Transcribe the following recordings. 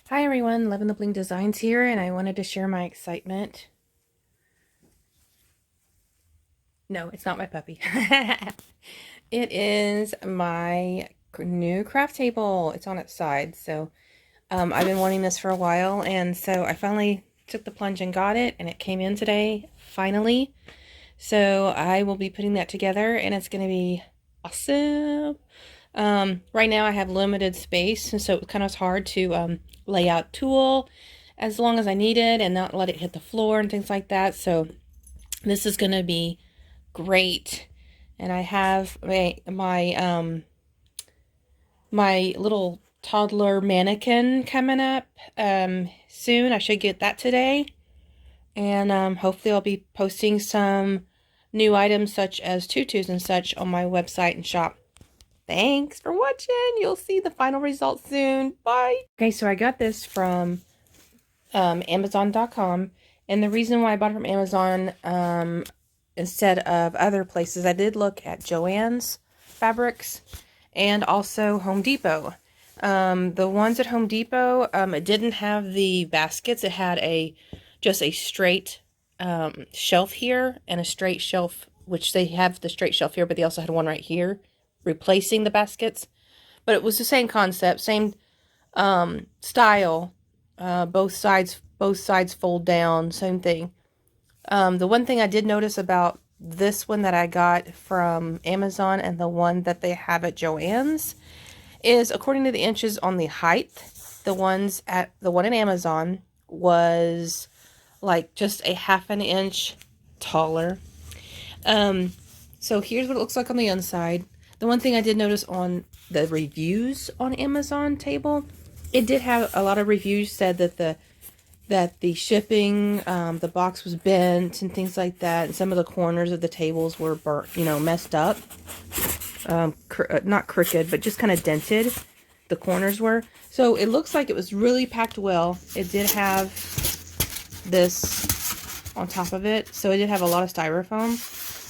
Hi everyone, Lovin the Bling Designs here, and I wanted to share my excitement. No, it's not my puppy. It is my new craft table. It's on its side, so I've been wanting this for a while, and so I finally took the plunge and got it, and it came in today, finally. So I will be putting that together, and it's going to be awesome. Right now I have limited space, and so it kind of hard to lay out tulle as long as I need it and not let it hit the floor and things like that. So this is going to be great. And I have my little toddler mannequin coming up soon. I should get that today. And hopefully I'll be posting some new items such as tutus and such on my website and shop. Thanks for watching. You'll see the final results soon. Bye. Okay, so I got this from Amazon.com. And the reason why I bought it from Amazon instead of other places, I did look at Joann's fabrics and also Home Depot. The ones at Home Depot, it didn't have the baskets. It had just a straight shelf here and a straight shelf, which they have the straight shelf here, but they also had one right here replacing the baskets. But it was the same concept, same style. Both sides fold down, same thing. The one thing I did notice about this one that I got from Amazon and the one that they have at Joann's is, according to the inches on the height, the one in Amazon was like just a ½ inch taller. So here's what it looks like on the inside. The one thing I did notice on the reviews on Amazon table, it did have a lot of reviews said that the shipping, the box was bent and things like that, and some of the corners of the tables were burnt, messed up. Not crooked, but just kind of dented. The corners were. So it looks like it was really packed well. It did have this on top of it, so it did have a lot of styrofoam.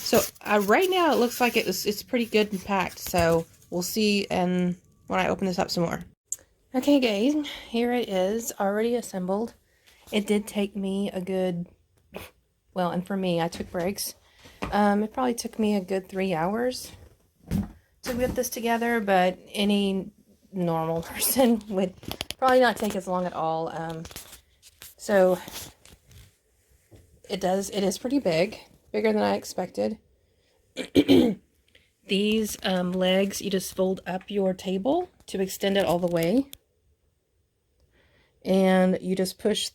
So right now it looks like it's pretty good and packed. So we'll see, and when I open this up some more. Okay, guys, here it is, already assembled. It did take me a good, well, and for me, I took breaks. It probably took me a good 3 hours to get this together, but any normal person would probably not take as long at all. So it is pretty big, bigger than I expected. These legs, you just fold up your table to extend it all the way. And you just push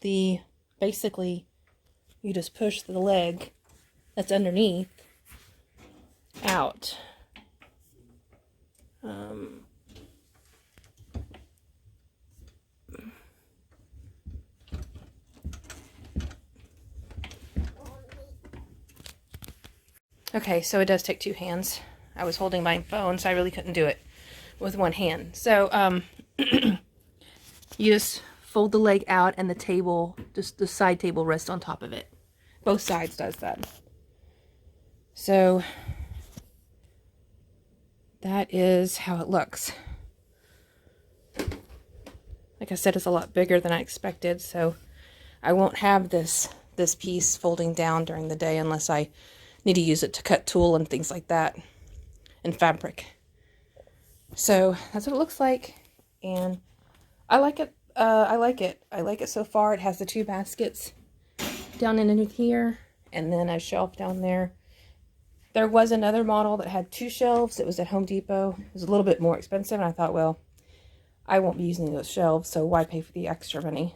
basically, you just push the leg that's underneath out. Okay, so it does take 2 hands. I was holding my phone, so I really couldn't do it with one hand. So, you just fold the leg out, and the table, just the side table, rests on top of it. Both sides does that. So that is how it looks. Like I said, it's a lot bigger than I expected, so I won't have this piece folding down during the day unless I need to use it to cut tulle and things like that, and fabric. So that's what it looks like, and I like it. I like it so far. It has the 2 baskets down underneath here, and then a shelf down there. There was another model that had 2 shelves. It was at Home Depot. It was a little bit more expensive, and I thought, well, I won't be using those shelves, so why pay for the extra money?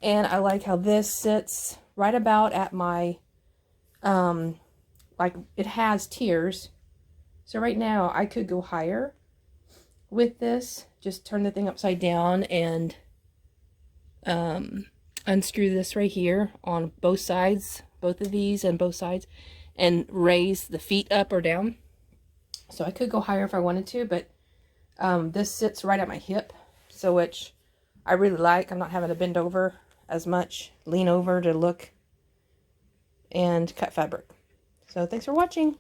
And I like how this sits right about at my, like, it has tiers. So right now, I could go higher with this. Just turn the thing upside down and unscrew this right here on both sides, both of these and both sides, and raise the feet up or down. So I could go higher if I wanted to, but this sits right at my hip, so which I really like. I'm not having to bend over as much, lean over to look and cut fabric. So thanks for watching.